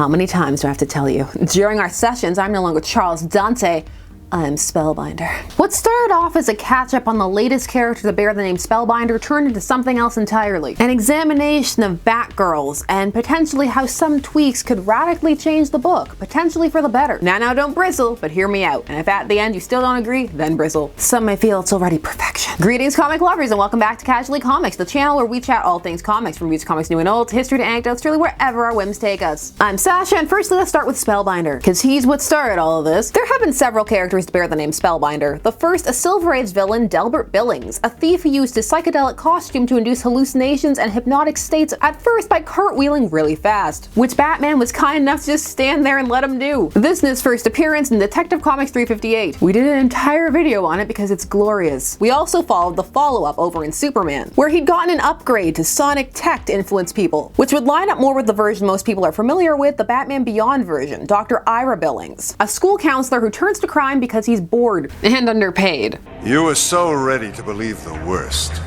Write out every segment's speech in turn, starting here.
How many times do I have to tell you? During our sessions, I'm no longer Charles Dante. I'm Spellbinder. What started off as a catch-up on the latest character to bear the name Spellbinder turned into something else entirely. An examination of Batgirls, and potentially how some tweaks could radically change the book, potentially for the better. Now don't bristle, but hear me out. And if at the end you still don't agree, then bristle. Some may feel it's already perfection. Greetings, comic lovers, and welcome back to Casually Comics, the channel where we chat all things comics, from music, comics new and old, to history to anecdotes, really wherever our whims take us. I'm Sasha, and firstly let's start with Spellbinder, because he's what started all of this. There have been several characters to bear the name Spellbinder. The first, a Silver Age villain, Delbert Billings, a thief who used his psychedelic costume to induce hallucinations and hypnotic states, at first by cartwheeling really fast, which Batman was kind enough to just stand there and let him do. This is his first appearance in Detective Comics 358. We did an entire video on it because it's glorious. We also followed the follow-up over in Superman, where he'd gotten an upgrade to sonic tech to influence people, which would line up more with the version most people are familiar with, the Batman Beyond version, Dr. Ira Billings, a school counselor who turns to crime because he's bored and underpaid. You were so ready to believe the worst.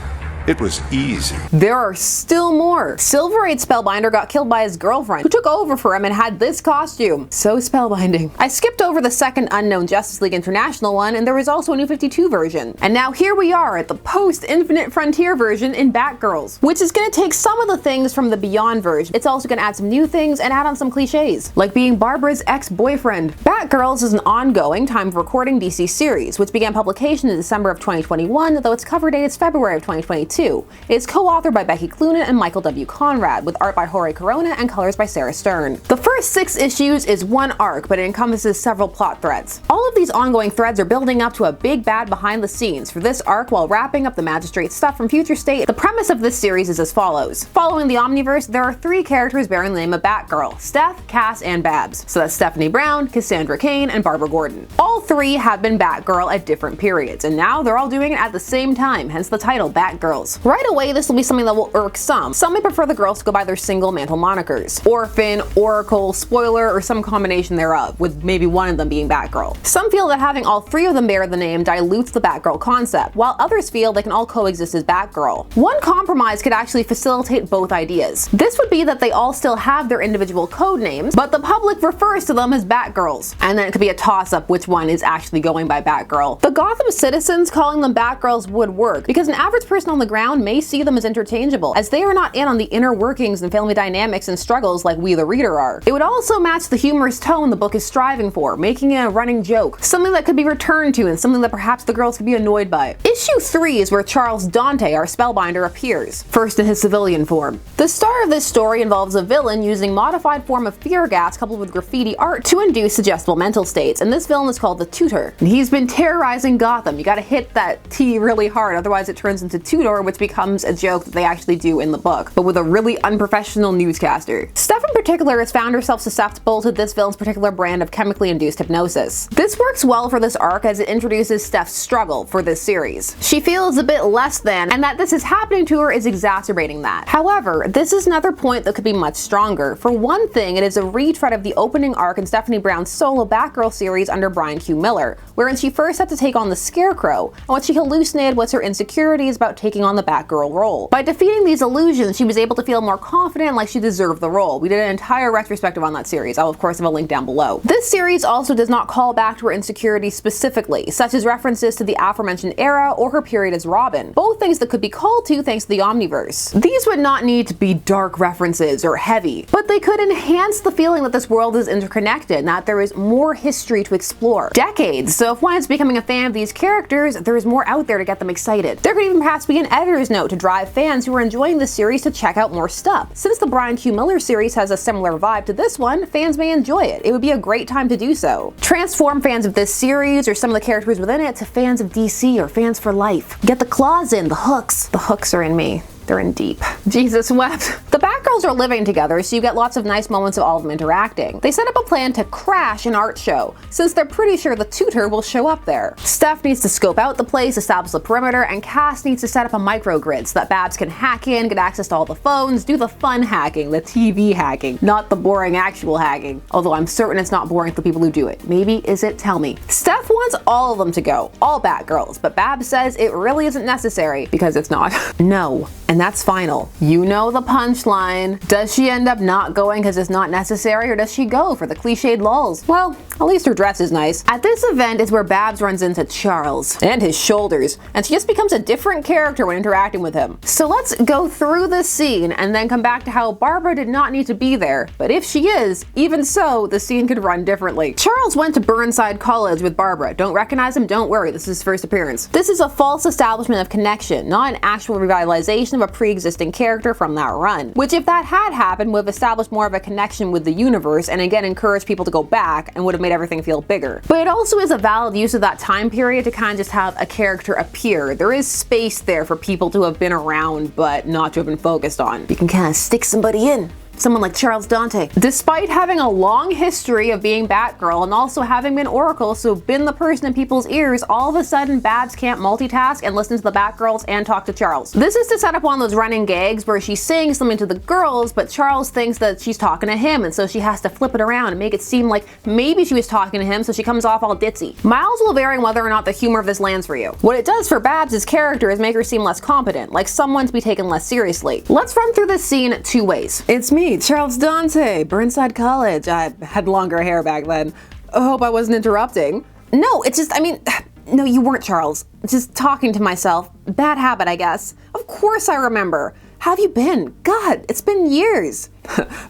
It was easy. There are still more. Silver Age Spellbinder got killed by his girlfriend, who took over for him and had this costume. So spellbinding. I skipped over the second Unknown Justice League International one, and there was also a New 52 version. And now here we are at the post-Infinite Frontier version in Batgirls, which is going to take some of the things from the Beyond version. It's also going to add some new things and add on some cliches, like being Barbara's ex-boyfriend. Batgirls is an ongoing, time of recording DC series, which began publication in December of 2021, though its cover date is February of 2022. It is co-authored by Becky Cloonan and Michael W. Conrad, with art by Jorge Corona and colors by Sarah Stern. The first 6 issues is one arc, but it encompasses several plot threads. All of these ongoing threads are building up to a big bad behind the scenes for this arc while wrapping up the Magistrate stuff from Future State. The premise of this series is as follows. Following the Omniverse, there are 3 characters bearing the name of Batgirl: Steph, Cass, and Babs. So that's Stephanie Brown, Cassandra Cain, and Barbara Gordon. All 3 have been Batgirl at different periods, and now they're all doing it at the same time, hence the title Batgirls. Right away, this will be something that will irk some. Some may prefer the girls to go by their single mantle monikers: Orphan, Oracle, Spoiler, or some combination thereof, with maybe one of them being Batgirl. Some feel that having all 3 of them bear the name dilutes the Batgirl concept, while others feel they can all coexist as Batgirl. One compromise could actually facilitate both ideas. This would be that they all still have their individual code names, but the public refers to them as Batgirls, and then it could be a toss-up which one is actually going by Batgirl. The Gotham citizens calling them Batgirls would work, because an average person on the ground may see them as interchangeable, as they are not in on the inner workings and family dynamics and struggles like we the reader are. It would also match the humorous tone the book is striving for, making it a running joke, something that could be returned to and something that perhaps the girls could be annoyed by. Issue 3 is where Charles Dante, our Spellbinder, appears, first in his civilian form. The start of this story involves a villain using modified form of fear gas coupled with graffiti art to induce suggestible mental states, and this villain is called the Tutor. And he's been terrorizing Gotham. You gotta hit that T really hard, otherwise it turns into Tudor, which becomes a joke that they actually do in the book, but with a really unprofessional newscaster. Steph in particular has found herself susceptible to this villain's particular brand of chemically induced hypnosis. This works well for this arc as it introduces Steph's struggle for this series. She feels a bit less than, and that this is happening to her is exacerbating that. However, this is another point that could be much stronger. For one thing, it is a retread of the opening arc in Stephanie Brown's solo Batgirl series under Brian Q. Miller, wherein she first had to take on the Scarecrow, and what she hallucinated was her insecurities about taking on the Batgirl role. By defeating these illusions, she was able to feel more confident, like she deserved the role. We did an entire retrospective on that series. I'll of course have a link down below. This series also does not call back to her insecurities specifically, such as references to the aforementioned era or her period as Robin, both things that could be called to thanks to the Omniverse. These would not need to be dark references or heavy, but they could enhance the feeling that this world is interconnected and that there is more history to explore. Decades, so if one is becoming a fan of these characters, there is more out there to get them excited. There could even perhaps be an editor's note to drive fans who are enjoying this series to check out more stuff. Since the Brian Q. Miller series has a similar vibe to this one, fans may enjoy it. It would be a great time to do so. Transform fans of this series or some of the characters within it to fans of DC or fans for life. Get the claws in, the hooks. The hooks are in me. They're in deep. Jesus wept. The Batgirls are living together, so you get lots of nice moments of all of them interacting. They set up a plan to crash an art show, since they're pretty sure the Tutor will show up there. Steph needs to scope out the place, establish the perimeter, and Cass needs to set up a microgrid so that Babs can hack in, get access to all the phones, do the fun hacking, the TV hacking, not the boring actual hacking. Although I'm certain it's not boring for the people who do it. Maybe is it? Tell me. Steph wants all of them to go, all Batgirls, but Babs says it really isn't necessary because it's not. No. And that's final. You know the punchline. line. Does she end up not going because it's not necessary, or does she go for the cliched lulz? Well, at least her dress is nice. At this event is where Babs runs into Charles and his shoulders, and she just becomes a different character when interacting with him. So let's go through this scene and then come back to how Barbara did not need to be there, but if she is, even so, the scene could run differently. Charles went to Burnside College with Barbara. Don't recognize him? Don't worry, this is his first appearance. This is a false establishment of connection, not an actual revitalization of a pre-existing character from that run. Which, if that had happened, would have established more of a connection with the universe and again encouraged people to go back and would have made everything feel bigger. But it also is a valid use of that time period to kind of just have a character appear. There is space there for people to have been around but not to have been focused on. You can kind of stick somebody in. Someone like Charles Dante. Despite having a long history of being Batgirl and also having been Oracle, so been the person in people's ears, all of a sudden Babs can't multitask and listen to the Batgirls and talk to Charles. This is to set up one of those running gags where she's saying something to the girls, but Charles thinks that she's talking to him, and so she has to flip it around and make it seem like maybe she was talking to him, so she comes off all ditzy. Miles will vary on whether or not the humor of this lands for you. What it does for Babs' character is make her seem less competent, like someone to be taken less seriously. Let's run through this scene 2 ways. It's me, Charles Dante, Burnside College. I had longer hair back then. I hope I wasn't interrupting. No, it's just, no, you weren't, Charles. Just talking to myself. Bad habit, I guess. Of course I remember. How have you been? God, it's been years.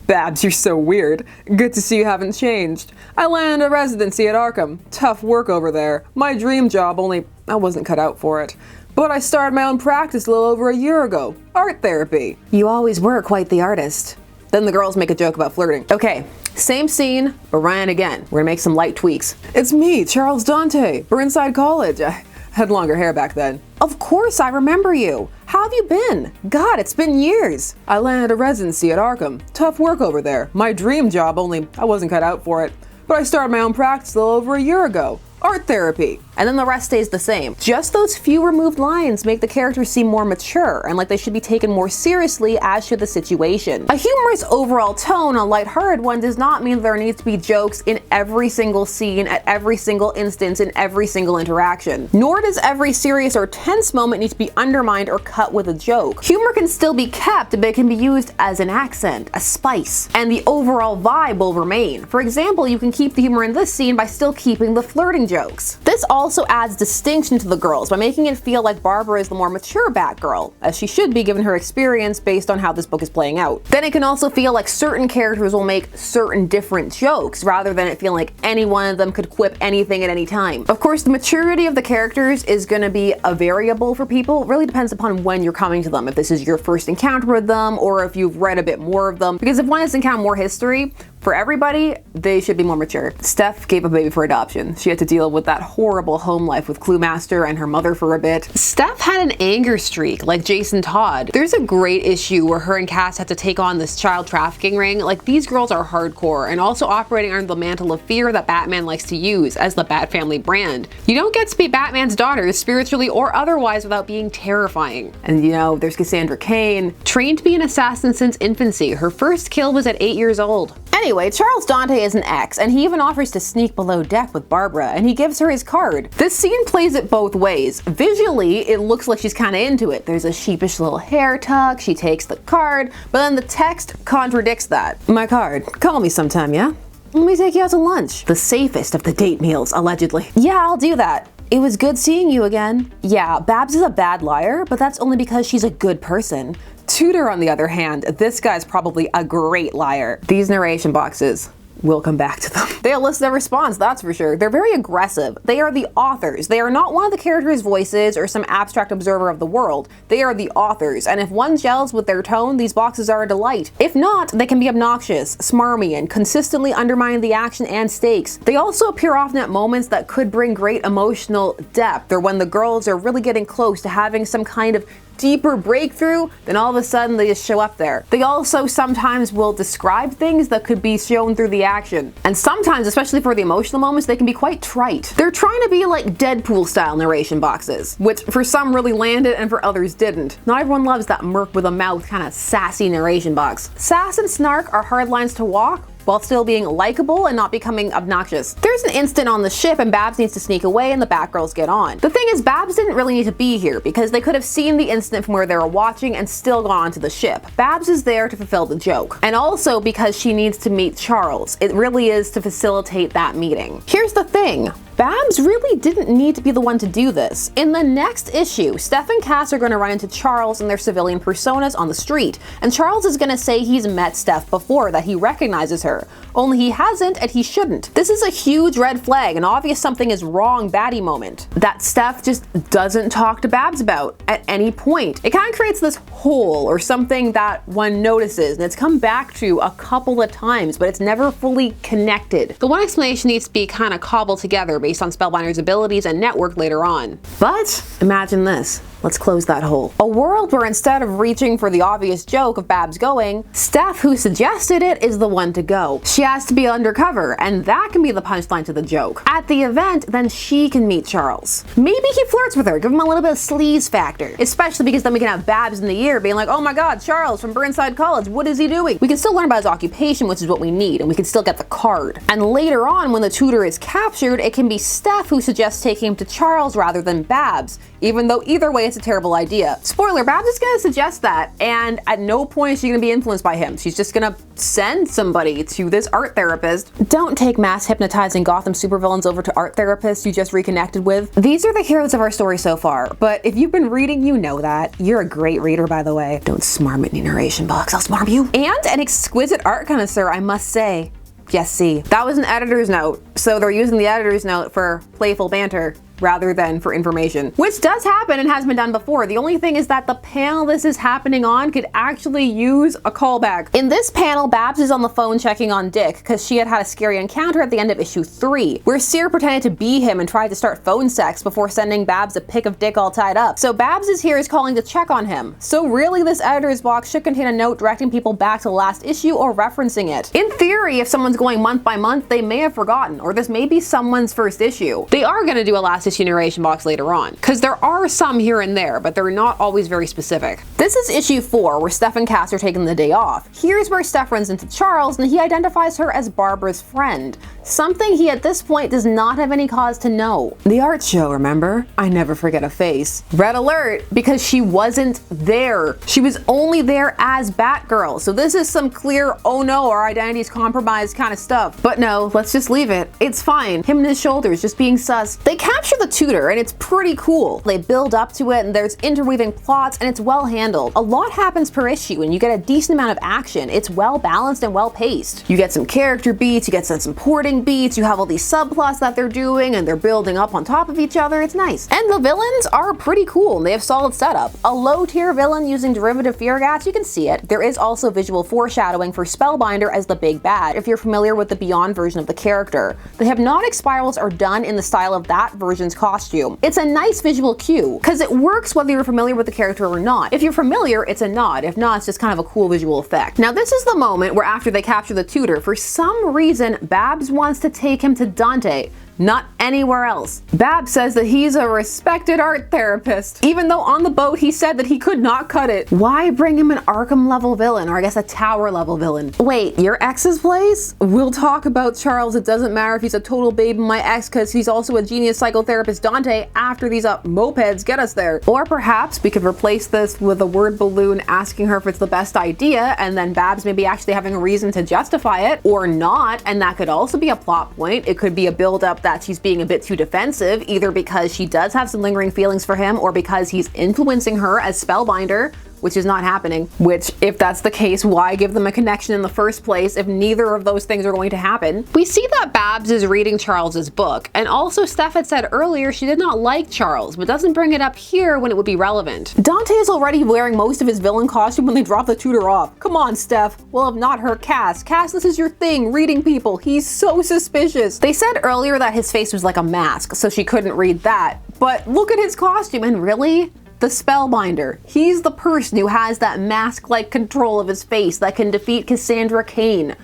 Babs, you're so weird. Good to see you haven't changed. I landed a residency at Arkham. Tough work over there. My dream job, only I wasn't cut out for it. But I started my own practice a little over a year ago. Art therapy. You always were quite the artist. Then the girls make a joke about flirting. Okay, same scene, but run it again. We're gonna make some light tweaks. It's me, Charles Dante, Burnside College. I had longer hair back then. Of course I remember you. How have you been? God, it's been years. I landed a residency at Arkham. Tough work over there. My dream job, only I wasn't cut out for it. But I started my own practice a little over a year ago. Art therapy. And then the rest stays the same. Just those few removed lines make the characters seem more mature and like they should be taken more seriously, as should the situation. A humorous overall tone, a lighthearted one, does not mean there needs to be jokes in every single scene, at every single instance, in every single interaction. Nor does every serious or tense moment need to be undermined or cut with a joke. Humor can still be kept, but it can be used as an accent, a spice, and the overall vibe will remain. For example, you can keep the humor in this scene by still keeping the flirting jokes. This also adds distinction to the girls by making it feel like Barbara is the more mature Batgirl, as she should be given her experience based on how this book is playing out. Then it can also feel like certain characters will make certain different jokes, rather than it feeling like any one of them could quip anything at any time. Of course, the maturity of the characters is going to be a variable for people. It really depends upon when you're coming to them, if this is your first encounter with them, or if you've read a bit more of them. Because if one has encountered more history, for everybody, they should be more mature. Steph gave a baby for adoption. She had to deal with that horrible home life with Cluemaster and her mother for a bit. Steph had an anger streak, like Jason Todd. There's a great issue where her and Cass had to take on this child trafficking ring. Like, these girls are hardcore and also operating under the mantle of fear that Batman likes to use as the Bat Family brand. You don't get to be Batman's daughters, spiritually or otherwise, without being terrifying. And you know, there's Cassandra Cain, trained to be an assassin since infancy. Her first kill was at 8 years old. Anyway, Charles Dante is an ex, and he even offers to sneak below deck with Barbara, and he gives her his card. This scene plays it both ways. Visually, it looks like she's kinda into it. There's a sheepish little hair tuck, she takes the card, but then the text contradicts that. My card. Call me sometime, yeah? Let me take you out to lunch. The safest of the date meals, allegedly. Yeah, I'll do that. It was good seeing you again. Yeah, Babs is a bad liar, but that's only because she's a good person. Tudor, on the other hand, this guy's probably a great liar. These narration boxes, we'll come back to them. They elicit their response, that's for sure. They're very aggressive. They are the authors. They are not one of the characters' voices or some abstract observer of the world. They are the authors, and if one gels with their tone, these boxes are a delight. If not, they can be obnoxious, smarmy, and consistently undermine the action and stakes. They also appear often at moments that could bring great emotional depth, or when the girls are really getting close to having some kind of deeper breakthrough, then all of a sudden they just show up there. They also sometimes will describe things that could be shown through the action. And sometimes, especially for the emotional moments, they can be quite trite. They're trying to be like Deadpool style narration boxes, which for some really landed and for others didn't. Not everyone loves that merc with a mouth kind of sassy narration box. Sass and snark are hard lines to walk, while still being likable and not becoming obnoxious. There's an instant on the ship and Babs needs to sneak away and the Batgirls get on. The thing is, Babs didn't really need to be here because they could have seen the incident from where they were watching and still gone onto the ship. Babs is there to fulfill the joke. And also because she needs to meet Charles. It really is to facilitate that meeting. Here's the thing. Babs really didn't need to be the one to do this. In the next issue, Steph and Cass are going to run into Charles and their civilian personas on the street, and Charles is going to say he's met Steph before, that he recognizes her. Only he hasn't and he shouldn't. This is a huge red flag, an obvious something is wrong baddie moment that Steph just doesn't talk to Babs about at any point. It kind of creates this hole or something that one notices, and it's come back to a couple of times, but it's never fully connected. The one explanation needs to be kind of cobbled together based on Spellbinder's abilities and network later on. But imagine this. Let's close that hole. A world where instead of reaching for the obvious joke of Babs going, Steph, who suggested it, is the one to go. She has to be undercover, and that can be the punchline to the joke. At the event, then she can meet Charles. Maybe he flirts with her, give him a little bit of sleaze factor. Especially because then we can have Babs in the ear being like, oh my god, Charles from Burnside College, what is he doing? We can still learn about his occupation, which is what we need, and we can still get the card. And later on, when the tutor is captured, it can be Steph who suggests taking him to Charles rather than Babs, even though either way it's a terrible idea. Spoiler, Babs is gonna suggest that, and at no point is she gonna be influenced by him. She's just gonna send somebody to this art therapist. Don't take mass hypnotizing Gotham supervillains over to art therapists you just reconnected with. These are the heroes of our story so far, but if you've been reading, you know that. You're a great reader, by the way. Don't smarm at me, narration box, I'll smarm you. And an exquisite art connoisseur, I must say. Yes, see, that was an editor's note, so they're using the editor's note for playful banter rather than for information, which does happen and has been done before. The only thing is that the panel this is happening on could actually use a callback. In this panel, Babs is on the phone checking on Dick because she had had a scary encounter at the end of issue 3, where Seer pretended to be him and tried to start phone sex before sending Babs a pic of Dick all tied up. So Babs is here is calling to check on him. So really this editor's box should contain a note directing people back to the last issue or referencing it. In theory, if someone's going month by month, they may have forgotten, or this may be someone's first issue. They are going to do a last issue narration box later on, because there are some here and there, but they're not always very specific. This is issue 4, where Steph and Cass are taking the day off. Here's where Steph runs into Charles, and he identifies her as Barbara's friend, something he at this point does not have any cause to know. The art show, remember? I never forget a face. Red alert, because she wasn't there. She was only there as Batgirl, so this is some clear, oh no, our identity's compromised kind of stuff. But no, let's just leave it. It's fine. Him and his shoulders just being sus. They capture the tutor, and it's pretty cool. They build up to it, and there's interweaving plots, and it's well handled. A lot happens per issue, and you get a decent amount of action. It's well balanced and well paced. You get some character beats, you get some supporting beats, you have all these subplots that they're doing, and they're building up on top of each other. It's nice. And the villains are pretty cool, and they have solid setup. A low-tier villain using derivative fear gas, you can see it. There is also visual foreshadowing for Spellbinder as the big bad, if you're familiar with the Beyond version of the character. The hypnotic spirals are done in the style of that version's costume. It's a nice visual cue, because it works whether you're familiar with the character or not. If you're familiar, it's a nod. If not, it's just kind of a cool visual effect. Now this is the moment where after they capture the tutor, for some reason, Babs wants to take him to Dante. Not anywhere else. Babs says that he's a respected art therapist, even though on the boat he said that he could not cut it. Why bring him an Arkham level villain, or I guess a Tower level villain? Wait, your ex's place? We'll talk about Charles. It doesn't matter if he's a total babe in my ex, because he's also a genius psychotherapist Dante after these mopeds get us there. Or perhaps we could replace this with a word balloon asking her if it's the best idea, and then Babs maybe actually having a reason to justify it, or not, and that could also be a plot point. It could be a build up that she's being a bit too defensive, either because she does have some lingering feelings for him or because he's influencing her as Spellbinder, which is not happening. Which, if that's the case, why give them a connection in the first place if neither of those things are going to happen? We see that Babs is reading Charles's book, and also Steph had said earlier she did not like Charles, but doesn't bring it up here when it would be relevant. Dante is already wearing most of his villain costume when they drop the tutor off. Come on, Steph. Well, if not her, Cass. Cass, this is your thing, reading people. He's so suspicious. They said earlier that his face was like a mask, so she couldn't read that. But look at his costume, and really? The Spellbinder. He's the person who has that mask-like control of his face that can defeat Cassandra Cain.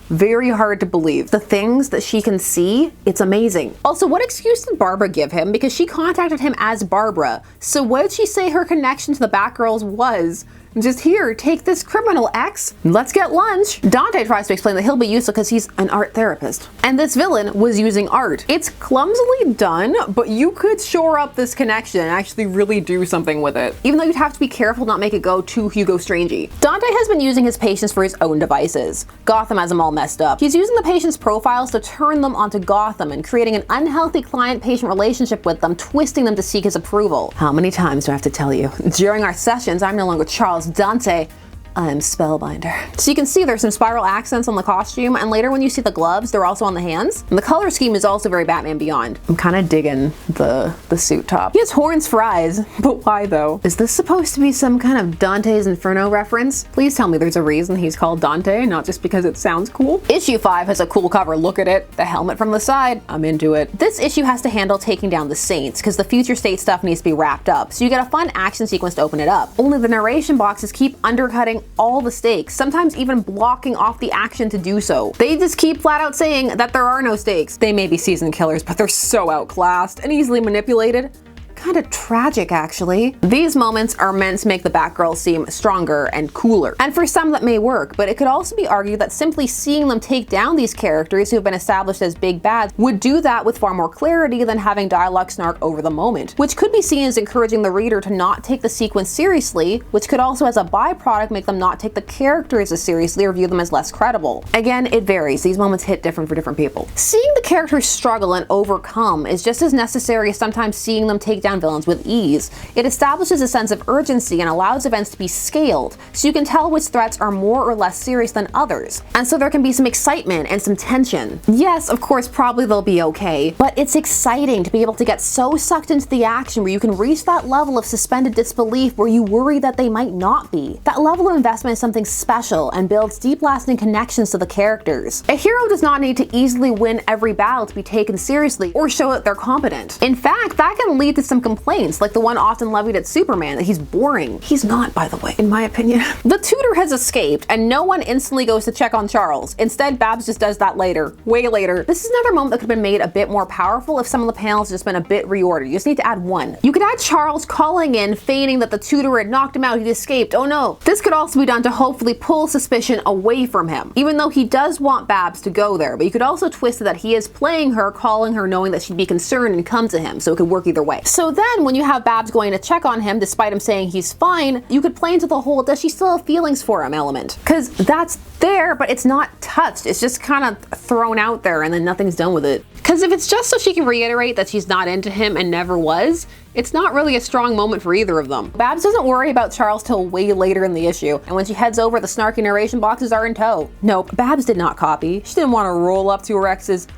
Very hard to believe. The things that she can see, it's amazing. Also, what excuse did Barbara give him? Because she contacted him as Barbara. So what did she say her connection to the Batgirls was? Just here, take this criminal, X. Let's get lunch. Dante tries to explain that he'll be useful because he's an art therapist. And this villain was using art. It's clumsily done, but you could shore up this connection and actually really do something with it. Even though you'd have to be careful not make it go too Hugo Strangey. Dante has been using his patients for his own devices. Gotham has them all messed up. He's using the patient's profiles to turn them onto Gotham and creating an unhealthy client-patient relationship with them, twisting them to seek his approval. How many times do I have to tell you? During our sessions, I'm no longer Charles Dante. I'm Spellbinder. So you can see there's some spiral accents on the costume, and later when you see the gloves, they're also on the hands. And the color scheme is also very Batman Beyond. I'm kind of digging the suit top. He has horns for eyes, but why though? Is this supposed to be some kind of Dante's Inferno reference? Please tell me there's a reason he's called Dante, not just because it sounds cool. Issue 5 has a cool cover, look at it. The helmet from the side, I'm into it. This issue has to handle taking down the Saints, because the future state stuff needs to be wrapped up, so you get a fun action sequence to open it up. Only the narration boxes keep undercutting all the stakes, sometimes even blocking off the action to do so. They just keep flat out saying that there are no stakes. They may be seasoned killers, but they're so outclassed and easily manipulated. Kind of tragic, actually. These moments are meant to make the Batgirl seem stronger and cooler. And for some that may work, but it could also be argued that simply seeing them take down these characters who have been established as big bads would do that with far more clarity than having dialogue snark over the moment, which could be seen as encouraging the reader to not take the sequence seriously, which could also as a byproduct make them not take the characters as seriously or view them as less credible. Again, it varies. These moments hit different for different people. Seeing the characters struggle and overcome is just as necessary as sometimes seeing them take down villains with ease. It establishes a sense of urgency and allows events to be scaled, so you can tell which threats are more or less serious than others. And so there can be some excitement and some tension. Yes, of course, probably they'll be okay, but it's exciting to be able to get so sucked into the action where you can reach that level of suspended disbelief where you worry that they might not be. That level of investment is something special and builds deep lasting connections to the characters. A hero does not need to easily win every battle to be taken seriously or show that they're competent. In fact, that can lead to some complaints, like the one often levied at Superman, that he's boring. He's not, by the way, in my opinion. The tutor has escaped, and no one instantly goes to check on Charles. Instead, Babs just does that later, way later. This is another moment that could have been made a bit more powerful if some of the panels had just been a bit reordered. You just need to add one. You could add Charles calling in, feigning that the tutor had knocked him out, he'd escaped. Oh no. This could also be done to hopefully pull suspicion away from him, even though he does want Babs to go there, but you could also twist it that he is playing her, calling her, knowing that she'd be concerned and come to him, so it could work either way. So then when you have Babs going to check on him despite him saying he's fine, you could play into the whole does she still have feelings for him element, because that's there but it's not touched. It's just kind of thrown out there and then nothing's done with it. Because if it's just so she can reiterate that she's not into him and never was, it's not really a strong moment for either of them. Babs doesn't worry about Charles till way later in the issue, and when she heads over, the snarky narration boxes are in tow. Nope, Babs did not copy. She didn't want to roll up to her ex's,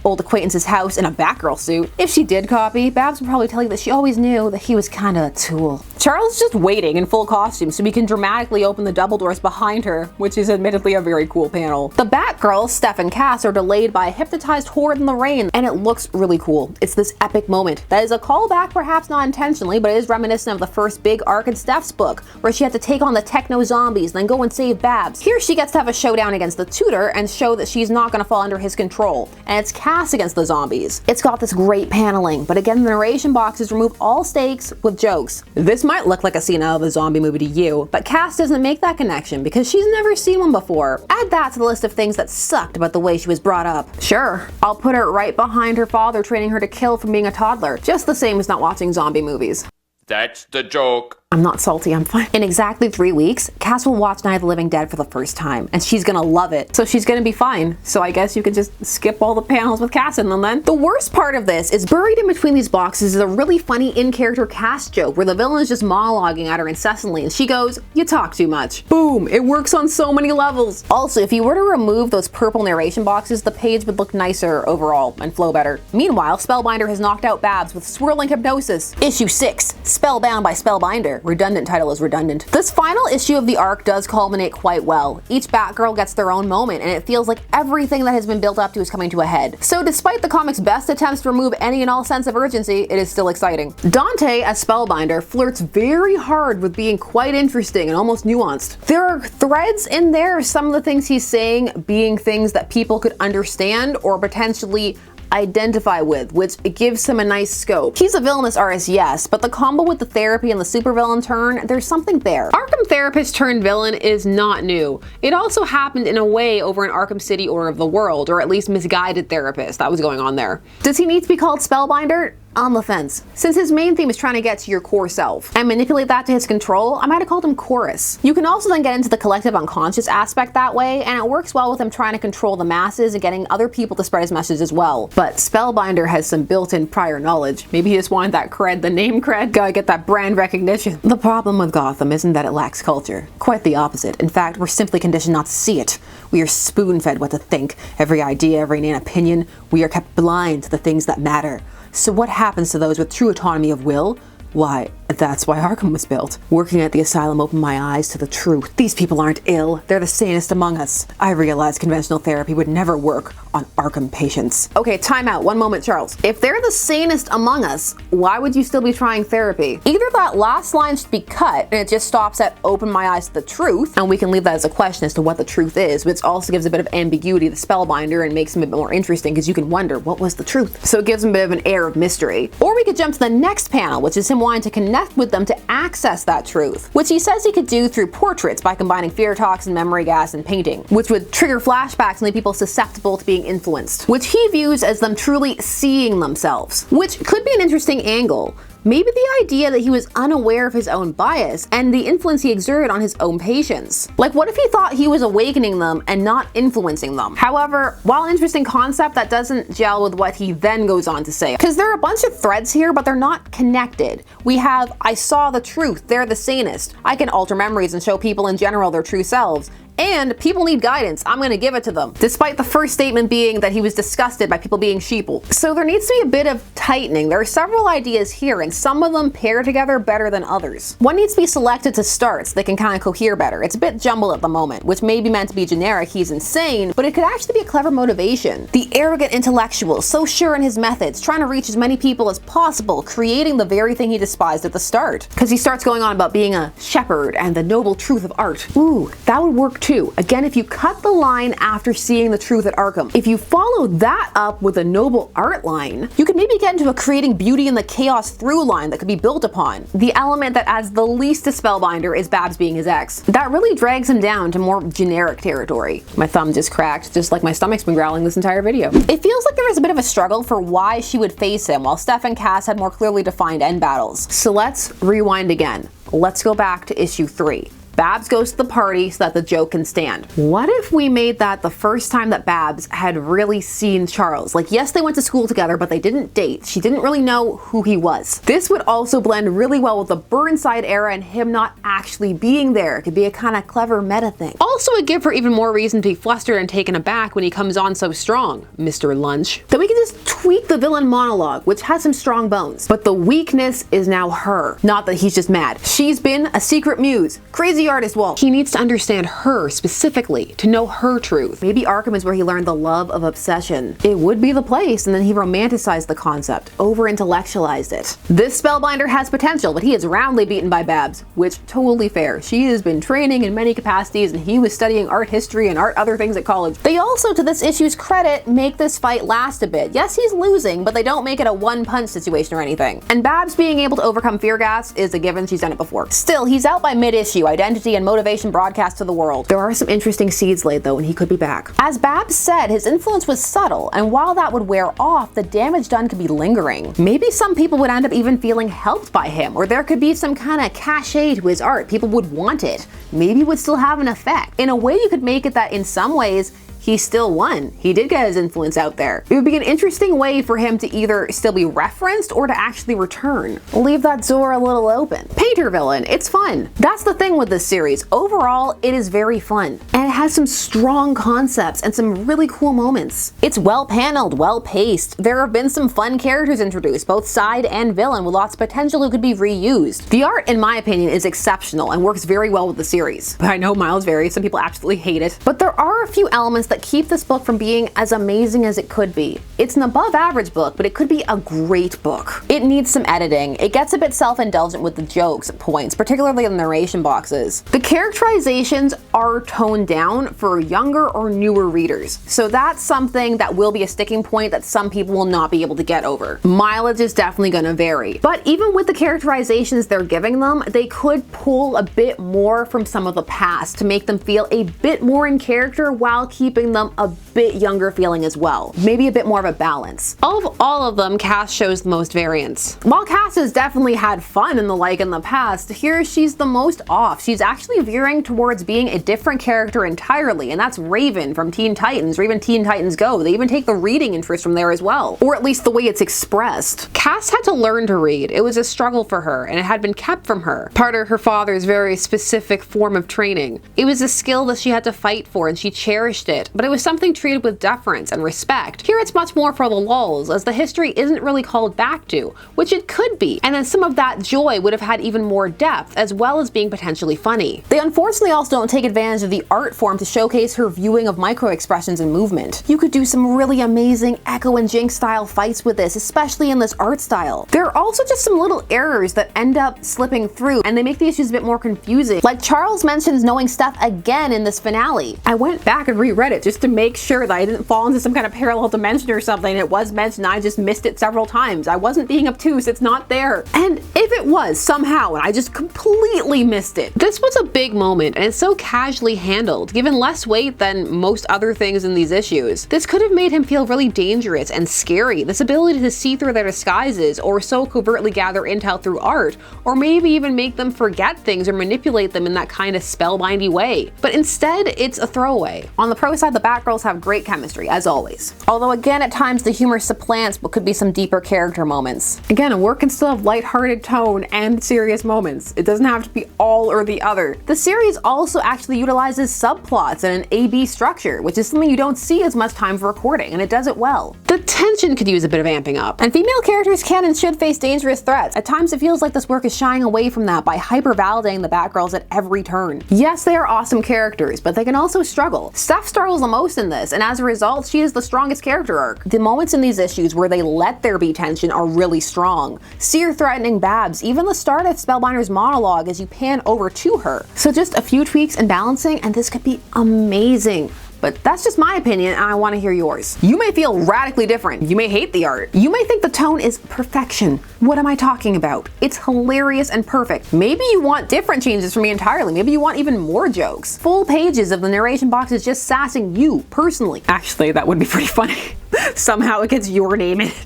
old acquaintance's house in a Batgirl suit. If she did copy, Babs would probably tell you that she always knew that he was kind of a tool. Charles is just waiting in full costume so he can dramatically open the double doors behind her, which is admittedly a very cool panel. The Batgirls, Steph and Cass, are delayed by a hypnotized horde in the rain, and it looks really cool. It's this epic moment that is a callback, perhaps not intentionally, but it is reminiscent of the first big arc in Steph's book, where she had to take on the techno zombies and then go and save Babs. Here she gets to have a showdown against the tutor and show that she's not going to fall under his control, and it's Cass against the zombies. It's got this great paneling, but again, the narration boxes remove all stakes with jokes. This might look like a scene out of a zombie movie to you, but Cass doesn't make that connection because she's never seen one before. Add that to the list of things that sucked about the way she was brought up. Sure, I'll put her right behind her father training her to kill from being a toddler, just the same as not watching zombie movies. That's the joke. I'm not salty, I'm fine. In exactly 3 weeks, Cass will watch Night of the Living Dead for the first time, and she's gonna love it. So she's gonna be fine. So I guess you can just skip all the panels with Cass in them then. The worst part of this is buried in between these boxes is a really funny in-character Cass joke where the villain is just monologuing at her incessantly, and she goes, "You talk too much." Boom, it works on so many levels. Also, if you were to remove those purple narration boxes, the page would look nicer overall and flow better. Meanwhile, Spellbinder has knocked out Babs with swirling hypnosis. Issue 6, Spellbound by Spellbinder. Redundant title is redundant. This final issue of the arc does culminate quite well. Each Batgirl gets their own moment, and it feels like everything that has been built up to is coming to a head. So despite the comic's best attempts to remove any and all sense of urgency, it is still exciting. Dante, as Spellbinder, flirts very hard with being quite interesting and almost nuanced. There are threads in there, some of the things he's saying being things that people could understand or potentially identify with, which gives him a nice scope. He's a villainous artist, yes, but the combo with the therapy and the supervillain turn, there's something there. Arkham therapist turned villain is not new. It also happened in a way over in Arkham City or of the World, or at least misguided therapist. That was going on there. Does he need to be called Spellbinder? On the fence. Since his main theme is trying to get to your core self and manipulate that to his control, I might have called him Chorus. You can also then get into the collective unconscious aspect that way, and it works well with him trying to control the masses and getting other people to spread his message as well. But Spellbinder has some built-in prior knowledge. Maybe he just wanted that cred, the name cred, gotta get that brand recognition. The problem with Gotham isn't that it lacks culture. Quite the opposite. In fact, we're simply conditioned not to see it. We are spoon-fed what to think. Every idea, every inane opinion, we are kept blind to the things that matter. So what happens to those with true autonomy of will? Why, that's why Arkham was built. Working at the asylum opened my eyes to the truth. These people aren't ill, they're the sanest among us. I realized conventional therapy would never work on Arkham patients. Okay, time out, 1 moment, Charles. If they're the sanest among us, why would you still be trying therapy? Either that last line should be cut and it just stops at open my eyes to the truth, and we can leave that as a question as to what the truth is, which also gives a bit of ambiguity to Spellbinder and makes him a bit more interesting because you can wonder, what was the truth? So it gives him a bit of an air of mystery. Or we could jump to the next panel, which is him wanting to connect with them to access that truth, which he says he could do through portraits by combining fear toxin, memory gas, and painting, which would trigger flashbacks and leave people susceptible to being influenced, which he views as them truly seeing themselves, which could be an interesting angle. Maybe the idea that he was unaware of his own bias and the influence he exerted on his own patients. Like, what if he thought he was awakening them and not influencing them? However, while an interesting concept, that doesn't gel with what he then goes on to say. Because there are a bunch of threads here, but they're not connected. We have, I saw the truth, they're the sanest. I can alter memories and show people in general their true selves. And people need guidance, I'm gonna give it to them. Despite the first statement being that he was disgusted by people being sheeple. So there needs to be a bit of tightening. There are several ideas here and some of them pair together better than others. One needs to be selected to start so they can kind of cohere better. It's a bit jumbled at the moment, which may be meant to be generic, he's insane, but it could actually be a clever motivation. The arrogant intellectual, so sure in his methods, trying to reach as many people as possible, creating the very thing he despised at the start. Because he starts going on about being a shepherd and the noble truth of art. Ooh, that would work too. Again, if you cut the line after seeing the truth at Arkham, if you follow that up with a noble art line, you could maybe get into a creating beauty in the chaos through line that could be built upon. The element that adds the least to Spellbinder is Babs being his ex. That really drags him down to more generic territory. My thumb just cracked, just like my stomach's been growling this entire video. It feels like there was a bit of a struggle for why she would face him, while Steph and Cass had more clearly defined end battles. So let's rewind again. Let's go back to issue 3. Babs goes to the party so that the joke can stand. What if we made that the first time that Babs had really seen Charles? Like, yes, they went to school together, but they didn't date. She didn't really know who he was. This would also blend really well with the Burnside era and him not actually being there. It could be a kind of clever meta thing. Also, it'd give her even more reason to be flustered and taken aback when he comes on so strong, Mr. Lunch. Then we can just tweak the villain monologue, which has some strong bones. But the weakness is now her. Not that he's just mad. She's been a secret muse. Crazy artist wall. He needs to understand her specifically, to know her truth. Maybe Arkham is where he learned the love of obsession. It would be the place, and then he romanticized the concept, over-intellectualized it. This Spellbinder has potential, but he is roundly beaten by Babs, which totally fair. She has been training in many capacities, and he was studying art history and art other things at college. They also, to this issue's credit, make this fight last a bit. Yes, he's losing, but they don't make it a one-punch situation or anything. And Babs being able to overcome fear gas is a given. She's done it before. Still, he's out by mid-issue, identity and motivation broadcast to the world. There are some interesting seeds laid though, and he could be back. As Babs said, his influence was subtle, and while that would wear off, the damage done could be lingering. Maybe some people would end up even feeling helped by him, or there could be some kind of cachet to his art. People would want it. Maybe it would still have an effect. In a way, you could make it that in some ways, he still won. He did get his influence out there. It would be an interesting way for him to either still be referenced or to actually return. Leave that door a little open. Painter villain, it's fun. That's the thing with this series. Overall, it is very fun. And it has some strong concepts and some really cool moments. It's well paneled, well paced. There have been some fun characters introduced, both side and villain, with lots of potential who could be reused. The art, in my opinion, is exceptional and works very well with the series. But I know miles vary, some people absolutely hate it. But there are a few elements that that keep this book from being as amazing as it could be. It's an above average book, but it could be a great book. It needs some editing. It gets a bit self-indulgent with the jokes at points, particularly in the narration boxes. The characterizations are toned down for younger or newer readers, so that's something that will be a sticking point that some people will not be able to get over. Mileage is definitely going to vary, but even with the characterizations they're giving them, they could pull a bit more from some of the past to make them feel a bit more in character while keeping them a bit younger feeling as well. Maybe a bit more of a balance. Of all of them, Cass shows the most variance. While Cass has definitely had fun and the like in the past, here she's the most off. She's actually veering towards being a different character entirely, and that's Raven from Teen Titans, or even Teen Titans Go. They even take the reading interest from there as well, or at least the way it's expressed. Cass had to learn to read. It was a struggle for her, and it had been kept from her. Part of her father's very specific form of training. It was a skill that she had to fight for, and she cherished it, but it was something treated with deference and respect. Here it's much more for the lulz, as the history isn't really called back to, which it could be, and then some of that joy would have had even more depth, as well as being potentially funny. They unfortunately also don't take advantage of the art form to showcase her viewing of micro-expressions and movement. You could do some really amazing Echo and Jinx style fights with this, especially in this art style. There are also just some little errors that end up slipping through, and they make the issues a bit more confusing. Like Charles mentions knowing stuff again in this finale. I went back and reread it just to make sure that I didn't fall into some kind of parallel dimension or something. It was mentioned, I just missed it several times. I wasn't being obtuse, it's not there. And if it was somehow, and I just completely missed it. This was a big moment, and it's so casually handled, given less weight than most other things in these issues. This could have made him feel really dangerous and scary. This ability to see through their disguises, or so covertly gather intel through art, or maybe even make them forget things or manipulate them in that kind of spellbindy way. But instead, it's a throwaway. On the pro side, the Batgirls have great chemistry, as always. Although again, at times the humor supplants what could be some deeper character moments. Again, a work can still have lighthearted tone and serious moments. It doesn't have to be all or the other. The series also actually utilizes subplots and an A-B structure, which is something you don't see as much time for recording, and it does it well. The tension could use a bit of amping up, and female characters can and should face dangerous threats. At times it feels like this work is shying away from that by hyper-validating the Batgirls at every turn. Yes, they are awesome characters, but they can also struggle. Steph struggles the most in this, and as a result, she is the strongest character arc. The moments in these issues where they let there be tension are really strong. See her threatening Babs, even the start of Spellbinder's monologue as you pan over to her. So just a few tweaks and balancing, and this could be amazing. But that's just my opinion, and I want to hear yours. You may feel radically different. You may hate the art. You may think the tone is perfection. What am I talking about? It's hilarious and perfect. Maybe you want different changes from me entirely. Maybe you want even more jokes. Full pages of the narration boxes just sassing you personally. Actually, that would be pretty funny. Somehow it gets your name in it.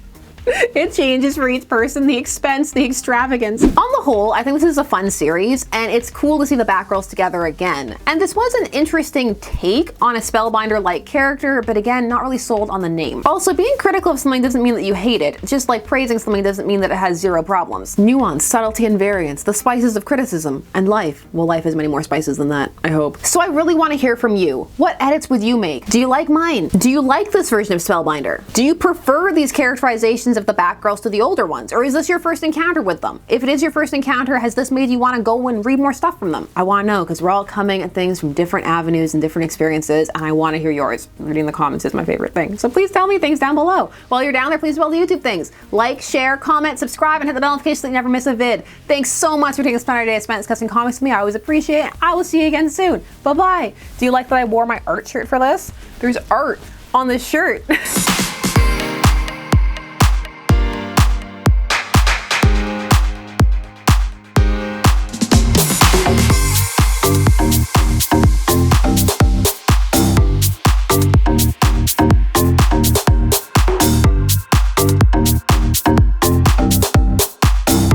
It changes for each person, the expense, the extravagance. On the whole, I think this is a fun series, and it's cool to see the Batgirls together again. And this was an interesting take on a Spellbinder-like character, but again, not really sold on the name. Also, being critical of something doesn't mean that you hate it, just like praising something doesn't mean that it has zero problems. Nuance, subtlety, and variance, the spices of criticism, and life. Well, life has many more spices than that, I hope. So I really want to hear from you. What edits would you make? Do you like mine? Do you like this version of Spellbinder? Do you prefer these characterizations of the Batgirls to the older ones, or is this your first encounter with them? If it is your first encounter, has this made you want to go and read more stuff from them? I want to know, because we're all coming at things from different avenues and different experiences, and I want to hear yours. Reading the comments is my favorite thing, so please tell me things down below. While you're down there, please do all the YouTube things. Like, share, comment, subscribe, and hit the bell notification so that you never miss a vid. Thanks so much for taking this fun day spent discussing comics with me. I always appreciate it. I will see you again soon. Bye-bye. Do you like that I wore my art shirt for this? There's art on this shirt.